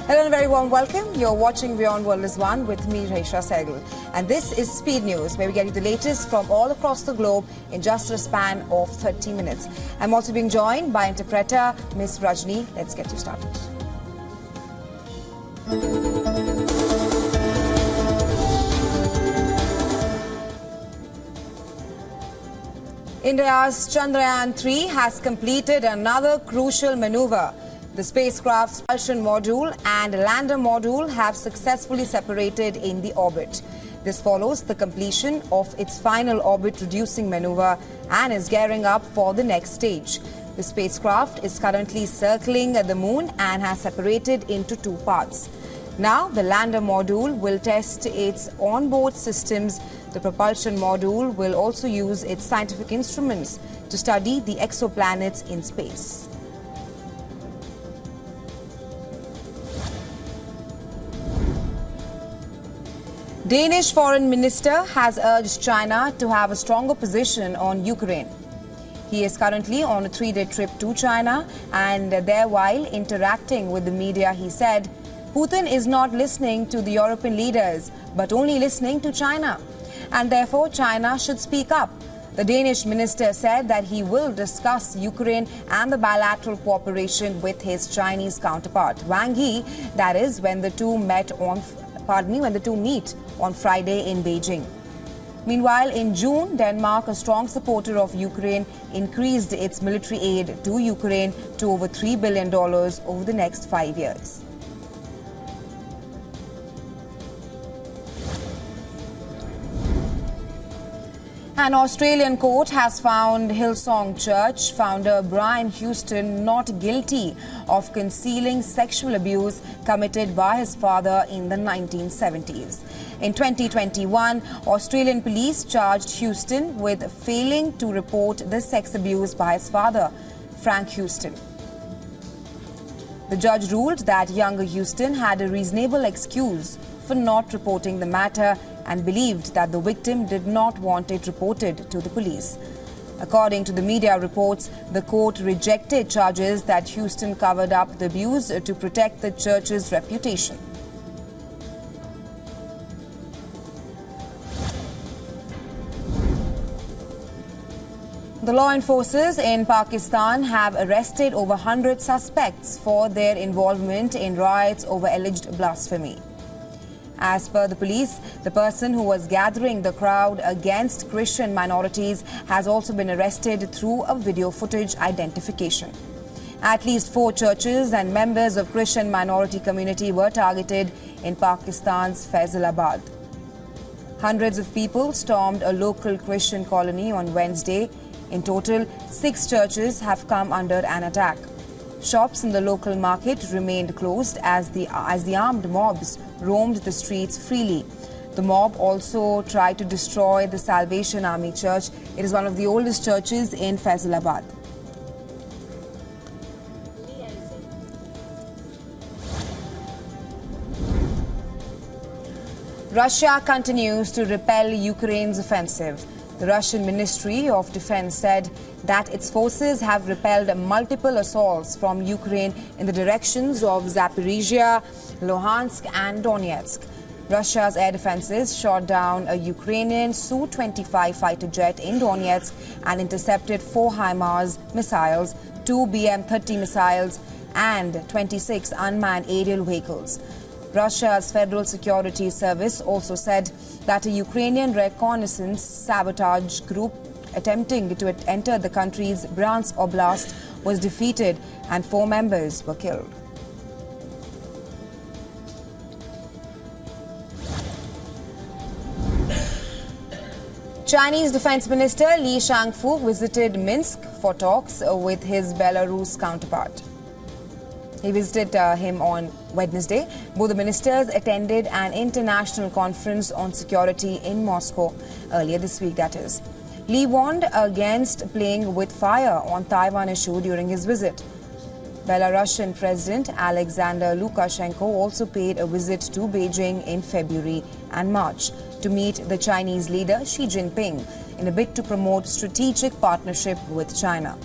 Hello and a very warm welcome. You're watching WION World is One with me, Raisha Sehgal. And this is Speed News, where we get you the latest from all across the globe in just a span of 30 minutes. I'm also being joined by interpreter Ms. Rajni. Let's get you started. India's Chandrayaan-3 has completed another crucial maneuver. The spacecraft's propulsion module and lander module have successfully separated in the orbit. This follows the completion of its final orbit-reducing maneuver and is gearing up for the next stage. The spacecraft is currently circling the moon and has separated into two parts. Now, the lander module will test its onboard systems. The propulsion module will also use its scientific instruments to study the exoplanets in space. Danish Foreign Minister has urged China to have a stronger position on Ukraine. He is currently on a 3-day trip to China, and there, while interacting with the media, he said, Putin is not listening to the European leaders, but only listening to China. And therefore, China should speak up. The Danish minister said that he will discuss Ukraine and the bilateral cooperation with his Chinese counterpart, Wang Yi. That is when the two meet on Friday in Beijing. Meanwhile, in June, Denmark, a strong supporter of Ukraine, increased its military aid to Ukraine to over $3 billion over the next 5 years. An Australian court has found Hillsong Church founder Brian Houston not guilty of concealing sexual abuse committed by his father in the 1970s. In 2021, Australian police charged Houston with failing to report the sex abuse by his father, Frank Houston. The judge ruled that younger Houston had a reasonable excuse for not reporting the matter and believed that the victim did not want it reported to the police. According to the media reports, the court rejected charges that Houston covered up the abuse to protect the church's reputation. The law enforcers in Pakistan have arrested over 100 suspects for their involvement in riots over alleged blasphemy. As per the police, the person who was gathering the crowd against Christian minorities has also been arrested through a video footage identification. At least 4 churches and members of Christian minority community were targeted in Pakistan's Faisalabad. Hundreds of people stormed a local Christian colony on Wednesday. In total, 6 churches have come under an attack. Shops in the local market remained closed as the armed mobs roamed the streets freely. The mob also tried to destroy the Salvation Army Church. It is one of the oldest churches in Faisalabad. Russia continues to repel Ukraine's offensive. The Russian Ministry of Defense said that its forces have repelled multiple assaults from Ukraine in the directions of Zaporizhia, Luhansk and Donetsk. Russia's air defenses shot down a Ukrainian Su-25 fighter jet in Donetsk and intercepted 4 HIMARS missiles, 2 BM-30 missiles and 26 unmanned aerial vehicles. Russia's Federal Security Service also said that a Ukrainian reconnaissance sabotage group attempting to enter the country's Bryansk Oblast was defeated and 4 members were killed. Chinese Defense Minister Li Shangfu visited Minsk for talks with his Belarus counterpart. He visited him on Wednesday. Both the ministers attended an international conference on security in Moscow earlier this week, that is. Li warned against playing with fire on Taiwan issue during his visit. Belarusian President Alexander Lukashenko also paid a visit to Beijing in February and March to meet the Chinese leader Xi Jinping in a bid to promote strategic partnership with China.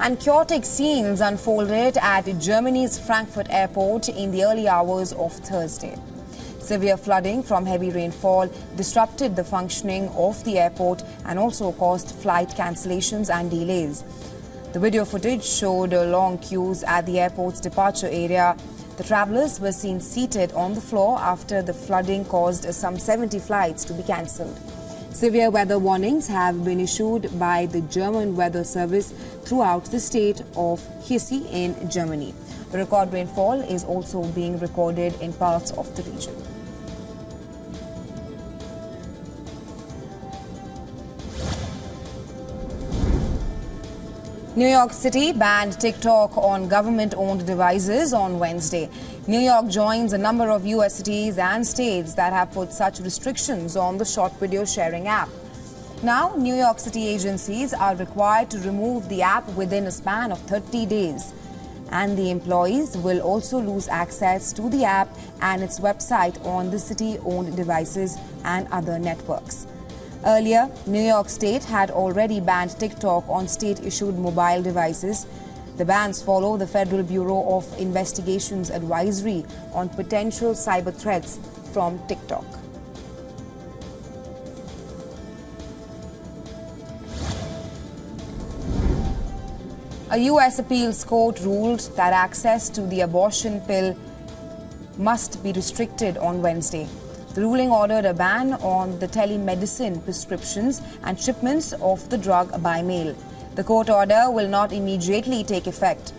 And chaotic scenes unfolded at Germany's Frankfurt airport in the early hours of Thursday. Severe flooding from heavy rainfall disrupted the functioning of the airport and also caused flight cancellations and delays. The video footage showed long queues at the airport's departure area. The travellers were seen seated on the floor after the flooding caused some 70 flights to be cancelled. Severe weather warnings have been issued by the German Weather Service throughout the state of Hesse in Germany. The record rainfall is also being recorded in parts of the region. New York City banned TikTok on government-owned devices on Wednesday. New York joins a number of U.S. cities and states that have put such restrictions on the short video sharing app. Now, New York City agencies are required to remove the app within a span of 30 days. And the employees will also lose access to the app and its website on the city-owned devices and other networks. Earlier, New York State had already banned TikTok on state-issued mobile devices. The bans follow the Federal Bureau of Investigation's advisory on potential cyber threats from TikTok. A U.S. appeals court ruled that access to the abortion pill must be restricted on Wednesday. The ruling ordered a ban on the telemedicine prescriptions and shipments of the drug by mail. The court order will not immediately take effect.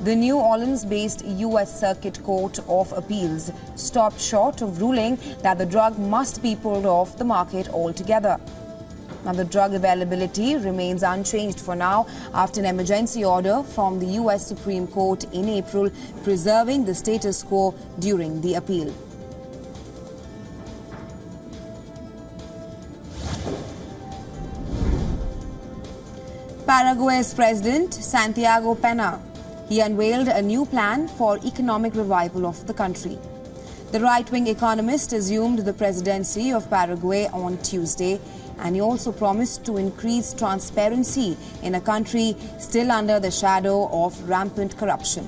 The New Orleans-based U.S. Circuit Court of Appeals stopped short of ruling that the drug must be pulled off the market altogether. Now, the drug availability remains unchanged for now after an emergency order from the U.S. Supreme Court in April, preserving the status quo during the appeal. Paraguay's President Santiago Peña. He unveiled a new plan for economic revival of the country. The right-wing economist assumed the presidency of Paraguay on Tuesday, and he also promised to increase transparency in a country still under the shadow of rampant corruption.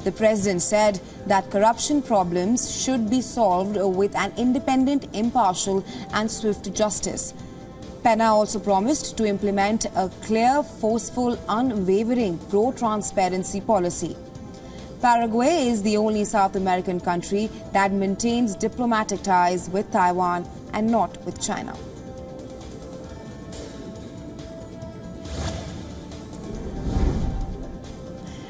The president said that corruption problems should be solved with an independent, impartial and swift justice. Peña also promised to implement a clear, forceful, unwavering pro-transparency policy. Paraguay is the only South American country that maintains diplomatic ties with Taiwan and not with China.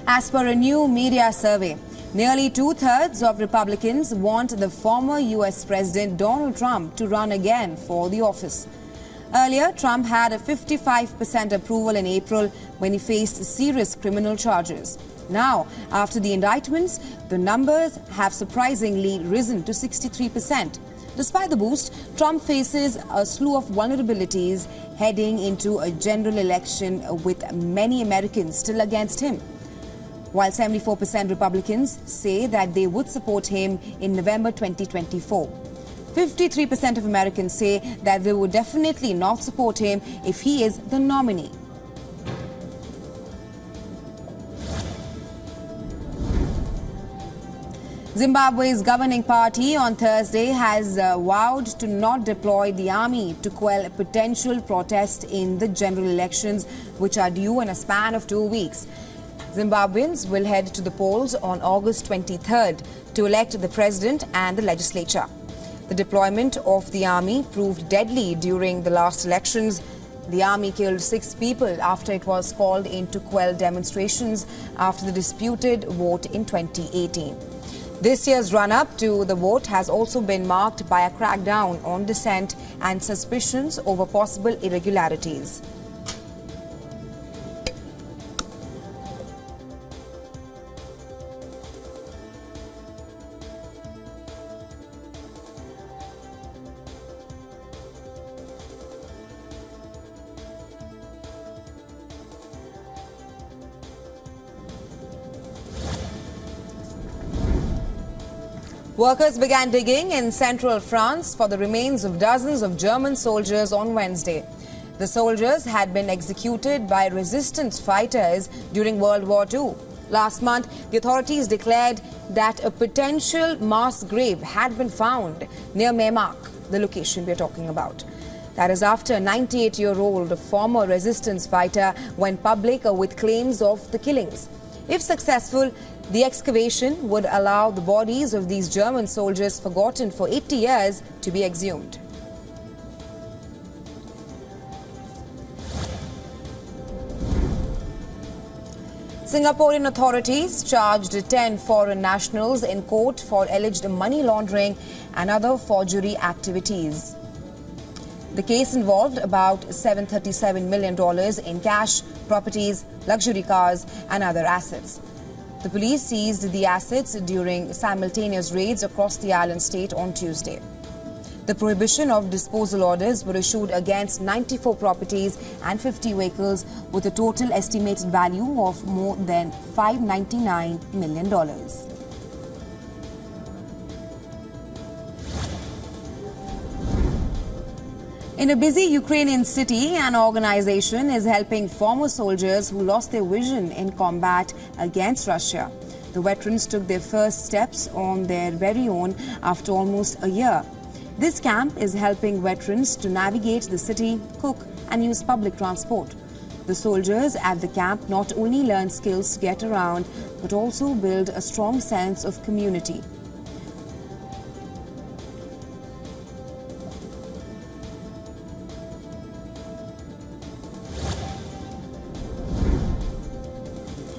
As per a new media survey, nearly two-thirds of Republicans want the former U.S. President Donald Trump to run again for the office. Earlier, Trump had a 55% approval in April when he faced serious criminal charges. Now, after the indictments, the numbers have surprisingly risen to 63%. Despite the boost, Trump faces a slew of vulnerabilities heading into a general election with many Americans still against him. While 74% Republicans say that they would support him in November 2024. 53% of Americans say that they would definitely not support him if he is the nominee. Zimbabwe's governing party on Thursday has vowed to not deploy the army to quell potential protest in the general elections, which are due in a span of 2 weeks. Zimbabweans will head to the polls on August 23rd to elect the president and the legislature. The deployment of the army proved deadly during the last elections. The army killed 6 people after it was called in to quell demonstrations after the disputed vote in 2018. This year's run-up to the vote has also been marked by a crackdown on dissent and suspicions over possible irregularities. Workers began digging in central France for the remains of dozens of German soldiers on Wednesday. The soldiers had been executed by resistance fighters during World War II. Last month, the authorities declared that a potential mass grave had been found near Meymac, the location we are talking about. That is after a 98-year-old former resistance fighter went public with claims of the killings. If successful, the excavation would allow the bodies of these German soldiers forgotten for 80 years to be exhumed. Singaporean authorities charged 10 foreign nationals in court for alleged money laundering and other forgery activities. The case involved about $737 million in cash, properties, luxury cars and other assets. The police seized the assets during simultaneous raids across the island state on Tuesday. The prohibition of disposal orders were issued against 94 properties and 50 vehicles with a total estimated value of more than $599 million. In a busy Ukrainian city, an organization is helping former soldiers who lost their vision in combat against Russia. The veterans took their first steps on their very own after almost a year. This camp is helping veterans to navigate the city, cook and use public transport. The soldiers at the camp not only learn skills to get around, but also build a strong sense of community.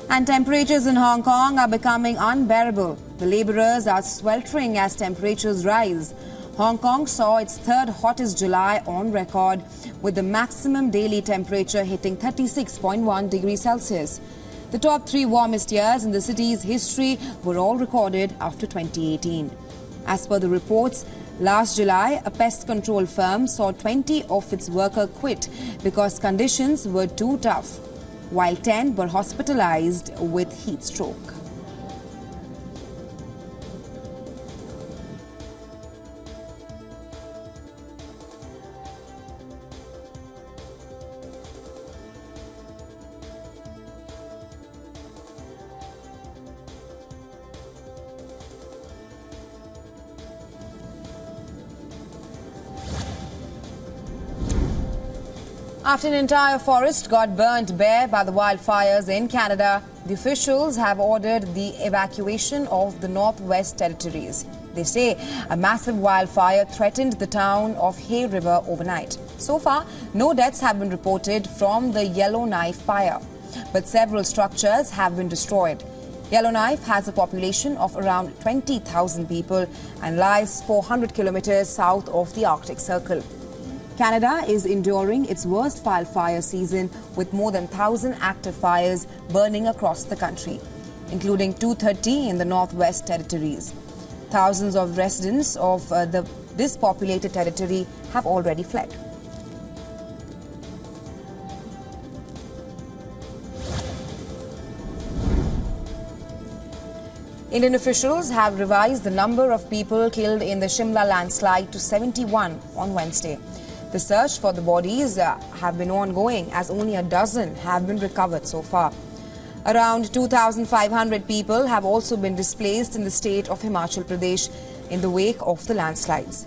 And temperatures in Hong Kong are becoming unbearable. The laborers are sweltering as temperatures rise. Hong Kong saw its third hottest July on record, with the maximum daily temperature hitting 36.1 degrees Celsius. The top 3 warmest years in the city's history were all recorded after 2018. As per the reports, last July, a pest control firm saw 20 of its workers quit because conditions were too tough, while 10 were hospitalized with heat stroke. After an entire forest got burnt bare by the wildfires in Canada, the officials have ordered the evacuation of the Northwest Territories. They say a massive wildfire threatened the town of Hay River overnight. So far, no deaths have been reported from the Yellowknife fire, but several structures have been destroyed. Yellowknife has a population of around 20,000 people and lies 400 kilometers south of the Arctic Circle. Canada is enduring its worst wildfire season with more than 1,000 active fires burning across the country, including 230 in the Northwest Territories. Thousands of residents of this populated territory have already fled. Indian officials have revised the number of people killed in the Shimla landslide to 71 on Wednesday. The search for the bodies have been ongoing, as only a dozen have been recovered so far. Around 2,500 people have also been displaced in the state of Himachal Pradesh in the wake of the landslides.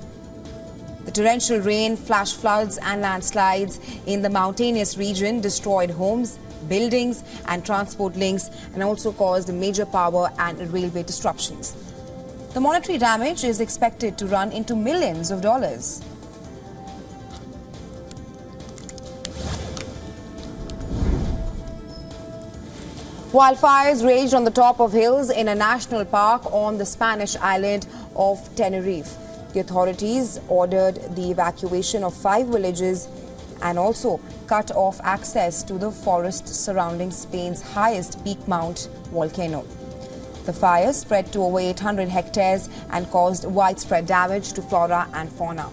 The torrential rain, flash floods and landslides in the mountainous region destroyed homes, buildings and transport links, and also caused major power and railway disruptions. The monetary damage is expected to run into millions of dollars. Wildfires raged on the top of hills in a national park on the Spanish island of Tenerife. The authorities ordered the evacuation of 5 villages and also cut off access to the forest surrounding Spain's highest peak mount volcano. The fire spread to over 800 hectares and caused widespread damage to flora and fauna.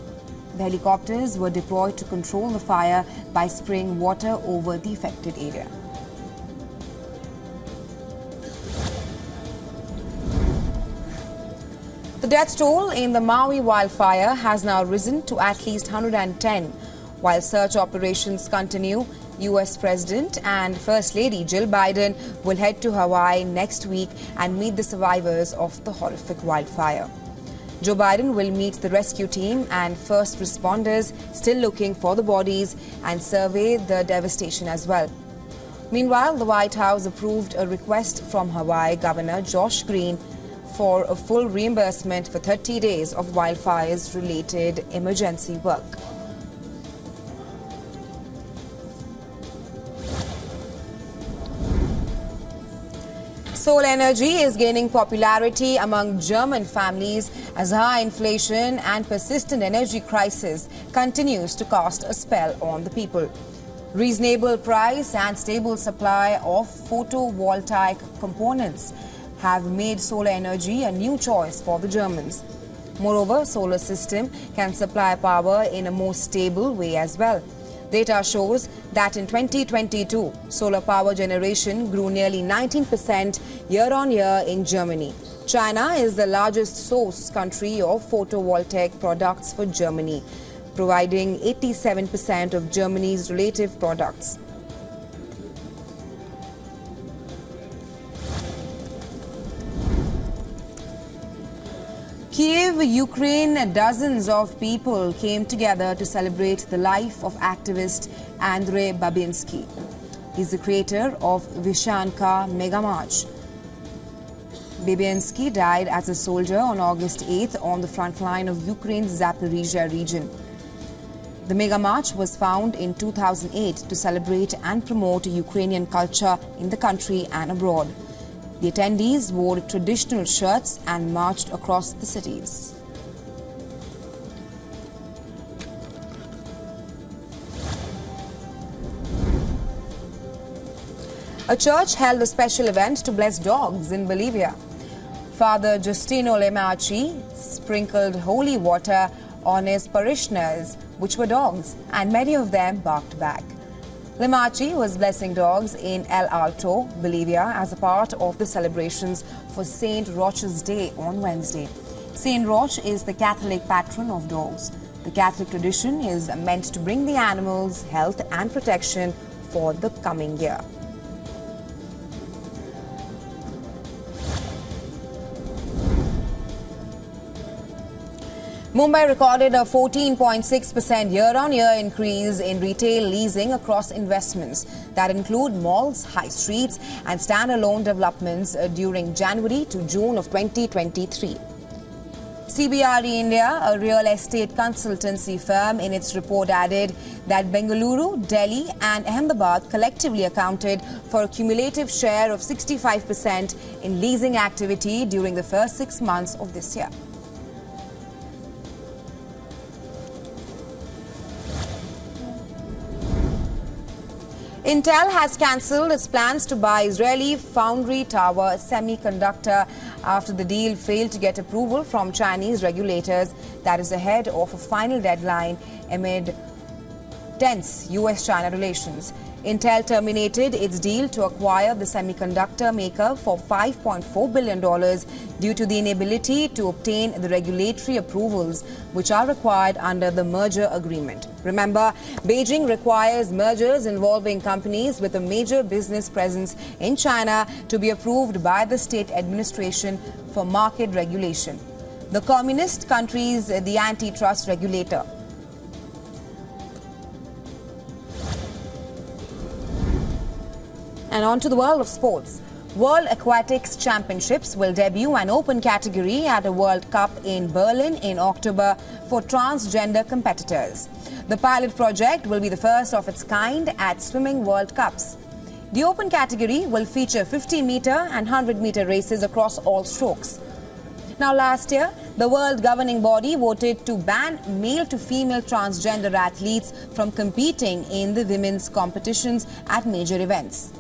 The helicopters were deployed to control the fire by spraying water over the affected area. The death toll in the Maui wildfire has now risen to at least 110. While search operations continue, US President and First Lady Jill Biden will head to Hawaii next week and meet the survivors of the horrific wildfire. Joe Biden will meet the rescue team and first responders still looking for the bodies and survey the devastation as well. Meanwhile, the White House approved a request from Hawaii Governor Josh Green for a full reimbursement for 30 days of wildfires-related emergency work. Solar energy is gaining popularity among German families as high inflation and persistent energy crisis continues to cast a spell on the people. Reasonable price and stable supply of photovoltaic components have made solar energy a new choice for the Germans. Moreover, solar system can supply power in a more stable way as well. Data shows that in 2022, solar power generation grew nearly 19% year-on-year in Germany. China is the largest source country of photovoltaic products for Germany, providing 87% of Germany's relative products. Kiev, Ukraine, dozens of people came together to celebrate the life of activist Andrei Babinsky. He's the creator of Vyshanka Mega March. Babinsky died as a soldier on August 8th on the front line of Ukraine's Zaporizhia region. The Mega March was found in 2008 to celebrate and promote Ukrainian culture in the country and abroad. The attendees wore traditional shirts and marched across the cities. A church held a special event to bless dogs in Bolivia. Father Justino Lemachi sprinkled holy water on his parishioners, which were dogs, and many of them barked back. Lemachi was blessing dogs in El Alto, Bolivia, as a part of the celebrations for Saint Roch's Day on Wednesday. Saint Roch is the Catholic patron of dogs. The Catholic tradition is meant to bring the animals health and protection for the coming year. Mumbai recorded a 14.6% year-on-year increase in retail leasing across investments that include malls, high streets and standalone developments during January to June of 2023. CBRE India, a real estate consultancy firm, in its report added that Bengaluru, Delhi and Ahmedabad collectively accounted for a cumulative share of 65% in leasing activity during the first 6 months of this year. Intel has cancelled its plans to buy Israeli foundry Tower Semiconductor after the deal failed to get approval from Chinese regulators. That is ahead of a final deadline amid tense US-China relations. Intel terminated its deal to acquire the semiconductor maker for $5.4 billion due to the inability to obtain the regulatory approvals which are required under the merger agreement. Remember, Beijing requires mergers involving companies with a major business presence in China to be approved by the state administration for market regulation. The communist country's the antitrust regulator. And on to the world of sports. World Aquatics Championships will debut an open category at a World Cup in Berlin in October for transgender competitors. The pilot project will be the first of its kind at Swimming World Cups. The open category will feature 50-meter and 100-meter races across all strokes. Now, last year, the world governing body voted to ban male-to-female transgender athletes from competing in the women's competitions at major events.